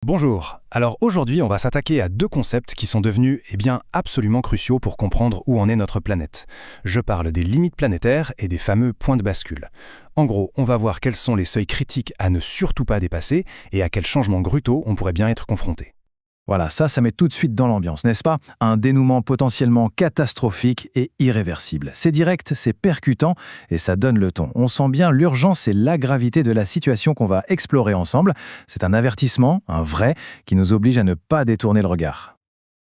Bonjour, alors aujourd'hui on va s'attaquer à deux concepts qui sont devenus absolument cruciaux pour comprendre où en est notre planète. Je parle des limites planétaires et des fameux points de bascule. En gros, on va voir quels sont les seuils critiques à ne surtout pas dépasser et à quels changements brutaux on pourrait bien être confronté. Voilà, ça met tout de suite dans l'ambiance, n'est-ce pas? Un dénouement potentiellement catastrophique et irréversible. C'est direct, c'est percutant et ça donne le ton. On sent bien l'urgence et la gravité de la situation qu'on va explorer ensemble. C'est un avertissement, un vrai, qui nous oblige à ne pas détourner le regard.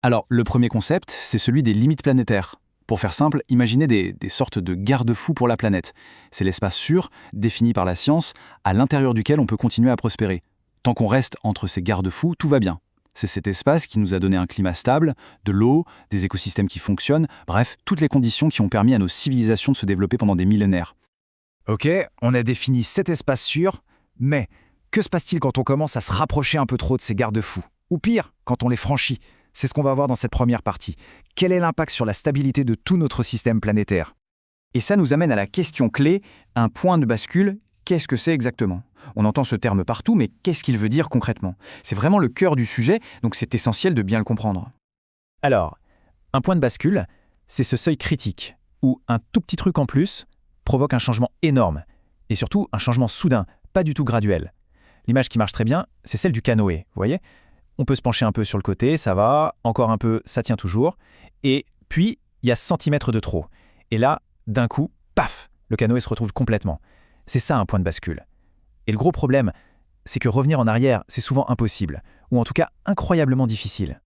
Alors, le premier concept, c'est celui des limites planétaires. Pour faire simple, imaginez des sortes de garde-fous pour la planète. C'est l'espace sûr, défini par la science, à l'intérieur duquel on peut continuer à prospérer. Tant qu'on reste entre ces garde-fous, tout va bien. C'est cet espace qui nous a donné un climat stable, de l'eau, des écosystèmes qui fonctionnent, bref, toutes les conditions qui ont permis à nos civilisations de se développer pendant des millénaires. Ok, on a défini cet espace sûr, mais que se passe-t-il quand on commence à se rapprocher un peu trop de ces garde-fous? Ou pire, quand on les franchit? C'est ce qu'on va voir dans cette première partie. Quel est l'impact sur la stabilité de tout notre système planétaire? Et ça nous amène à la question clé, un point de bascule, qu'est-ce que c'est exactement? On entend ce terme partout, mais qu'est-ce qu'il veut dire concrètement? C'est vraiment le cœur du sujet, donc c'est essentiel de bien le comprendre. Alors, un point de bascule, c'est ce seuil critique, où un tout petit truc en plus provoque un changement énorme, et surtout un changement soudain, pas du tout graduel. L'image qui marche très bien, c'est celle du canoë, vous voyez? On peut se pencher un peu sur le côté, ça va, encore un peu, ça tient toujours, et puis il y a centimètres de trop. Et là, d'un coup, paf, le canoë se retrouve complètement. C'est ça un point de bascule. Et le gros problème, c'est que revenir en arrière, c'est souvent impossible, ou en tout cas incroyablement difficile.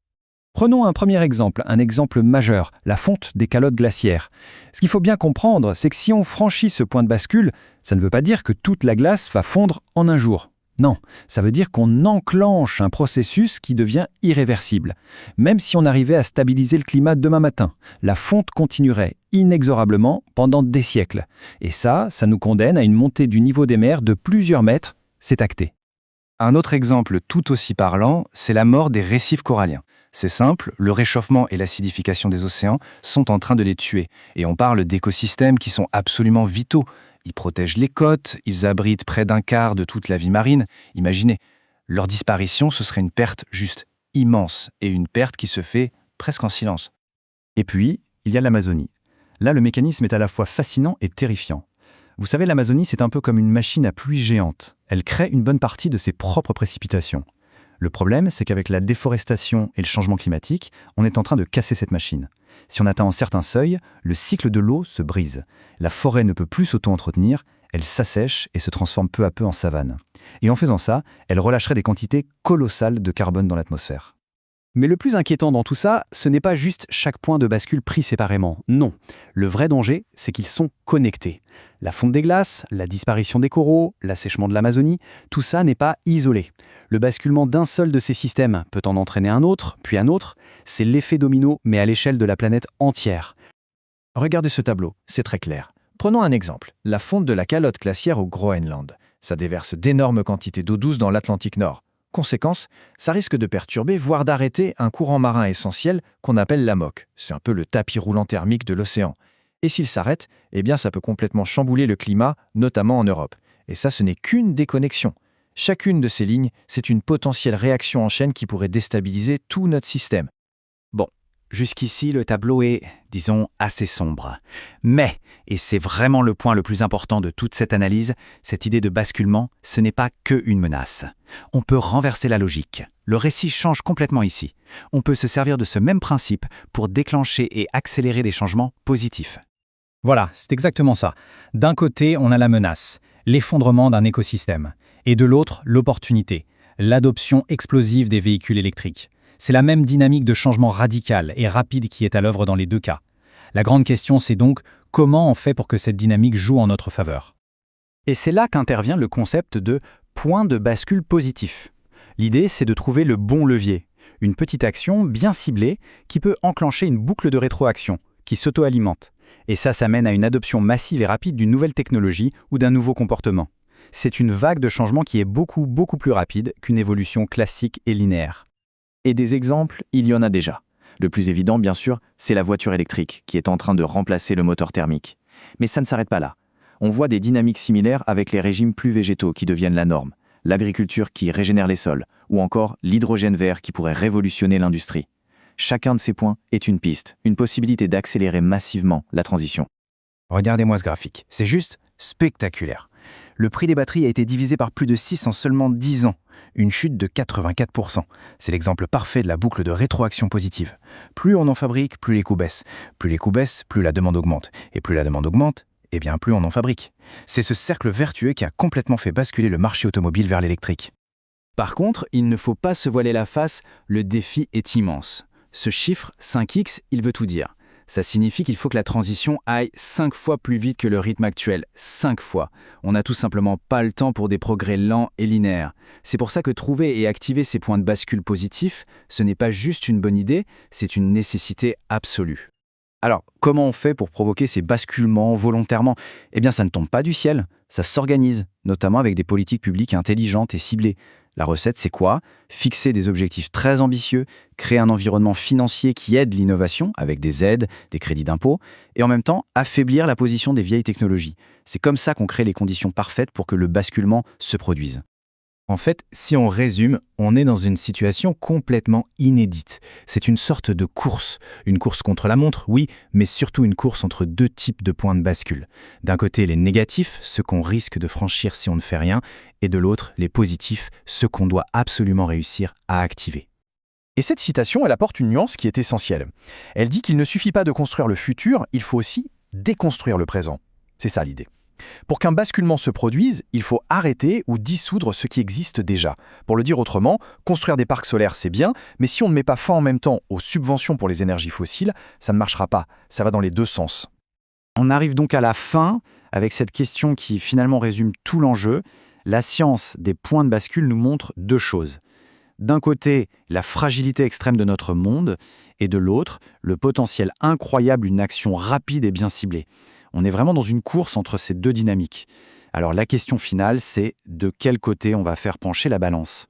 Prenons un premier exemple, un exemple majeur, la fonte des calottes glaciaires. Ce qu'il faut bien comprendre, c'est que si on franchit ce point de bascule, ça ne veut pas dire que toute la glace va fondre en un jour. Non, ça veut dire qu'on enclenche un processus qui devient irréversible. Même si on arrivait à stabiliser le climat demain matin, la fonte continuerait inexorablement pendant des siècles. Et ça nous condamne à une montée du niveau des mers de plusieurs mètres, c'est acté. Un autre exemple tout aussi parlant, c'est la mort des récifs coralliens. C'est simple, le réchauffement et l'acidification des océans sont en train de les tuer. Et on parle d'écosystèmes qui sont absolument vitaux. Ils protègent les côtes, ils abritent près d'un quart de toute la vie marine. Imaginez, leur disparition, ce serait une perte juste immense, et une perte qui se fait presque en silence. Et puis, il y a l'Amazonie. Là, le mécanisme est à la fois fascinant et terrifiant. Vous savez, l'Amazonie, c'est un peu comme une machine à pluie géante. Elle crée une bonne partie de ses propres précipitations. Le problème, c'est qu'avec la déforestation et le changement climatique, on est en train de casser cette machine. Si on atteint un certain seuil, le cycle de l'eau se brise. La forêt ne peut plus s'auto-entretenir, elle s'assèche et se transforme peu à peu en savane. Et en faisant ça, elle relâcherait des quantités colossales de carbone dans l'atmosphère. Mais le plus inquiétant dans tout ça, ce n'est pas juste chaque point de bascule pris séparément. Non. Le vrai danger, c'est qu'ils sont connectés. La fonte des glaces, la disparition des coraux, l'assèchement de l'Amazonie, tout ça n'est pas isolé. Le basculement d'un seul de ces systèmes peut en entraîner un autre, puis un autre. C'est l'effet domino, mais à l'échelle de la planète entière. Regardez ce tableau, c'est très clair. Prenons un exemple, la fonte de la calotte glaciaire au Groenland. Ça déverse d'énormes quantités d'eau douce dans l'Atlantique Nord. Conséquence, ça risque de perturber, voire d'arrêter un courant marin essentiel qu'on appelle la MOC. C'est un peu le tapis roulant thermique de l'océan. Et s'il s'arrête, ça peut complètement chambouler le climat, notamment en Europe. Et ça, ce n'est qu'une déconnexion. Chacune de ces lignes, c'est une potentielle réaction en chaîne qui pourrait déstabiliser tout notre système. Bon, jusqu'ici, le tableau est, disons, assez sombre. Mais, et c'est vraiment le point le plus important de toute cette analyse, cette idée de basculement, ce n'est pas qu'une menace. On peut renverser la logique. Le récit change complètement ici. On peut se servir de ce même principe pour déclencher et accélérer des changements positifs. Voilà, c'est exactement ça. D'un côté, on a la menace, l'effondrement d'un écosystème, et de l'autre, l'opportunité, l'adoption explosive des véhicules électriques. C'est la même dynamique de changement radical et rapide qui est à l'œuvre dans les deux cas. La grande question, c'est donc comment on fait pour que cette dynamique joue en notre faveur. Et c'est là qu'intervient le concept de point de bascule positif. L'idée, c'est de trouver le bon levier, une petite action bien ciblée qui peut enclencher une boucle de rétroaction, qui s'auto-alimente. Et ça mène à une adoption massive et rapide d'une nouvelle technologie ou d'un nouveau comportement. C'est une vague de changement qui est beaucoup plus rapide qu'une évolution classique et linéaire. Et des exemples, il y en a déjà. Le plus évident, bien sûr, c'est la voiture électrique, qui est en train de remplacer le moteur thermique. Mais ça ne s'arrête pas là. On voit des dynamiques similaires avec les régimes plus végétaux qui deviennent la norme. l'agriculture qui régénère les sols, ou encore l'hydrogène vert qui pourrait révolutionner l'industrie. Chacun de ces points est une piste, une possibilité d'accélérer massivement la transition. Regardez-moi ce graphique, c'est juste spectaculaire. Le prix des batteries a été divisé par plus de 6 en seulement 10 ans, une chute de 84%. C'est l'exemple parfait de la boucle de rétroaction positive. Plus on en fabrique, plus les coûts baissent. Plus les coûts baissent, plus la demande augmente. Et plus la demande augmente, eh bien plus on en fabrique. C'est ce cercle vertueux qui a complètement fait basculer le marché automobile vers l'électrique. Par contre, il ne faut pas se voiler la face, le défi est immense. Ce chiffre, 5x, il veut tout dire. Ça signifie qu'il faut que la transition aille 5 fois plus vite que le rythme actuel. 5 fois. On n'a tout simplement pas le temps pour des progrès lents et linéaires. C'est pour ça que trouver et activer ces points de bascule positifs, ce n'est pas juste une bonne idée, c'est une nécessité absolue. Alors, comment on fait pour provoquer ces basculements volontairement? Eh bien, ça ne tombe pas du ciel, ça s'organise, notamment avec des politiques publiques intelligentes et ciblées. La recette, c'est quoi? Fixer des objectifs très ambitieux, créer un environnement financier qui aide l'innovation, avec des aides, des crédits d'impôt, et en même temps, affaiblir la position des vieilles technologies. C'est comme ça qu'on crée les conditions parfaites pour que le basculement se produise. En fait, si on résume, on est dans une situation complètement inédite. C'est une sorte de course. Une course contre la montre, oui, mais surtout une course entre deux types de points de bascule. D'un côté, les négatifs, ceux qu'on risque de franchir si on ne fait rien, et de l'autre, les positifs, ceux qu'on doit absolument réussir à activer. Et cette citation, elle apporte une nuance qui est essentielle. Elle dit qu'il ne suffit pas de construire le futur, il faut aussi déconstruire le présent. C'est ça l'idée. Pour qu'un basculement se produise, il faut arrêter ou dissoudre ce qui existe déjà. Pour le dire autrement, construire des parcs solaires, c'est bien, mais si on ne met pas fin en même temps aux subventions pour les énergies fossiles, ça ne marchera pas. Ça va dans les deux sens. On arrive donc à la fin avec cette question qui finalement résume tout l'enjeu. La science des points de bascule nous montre deux choses. D'un côté, la fragilité extrême de notre monde, et de l'autre, le potentiel incroyable d'une action rapide et bien ciblée. On est vraiment dans une course entre ces deux dynamiques. Alors la question finale, c'est de quel côté on va faire pencher la balance.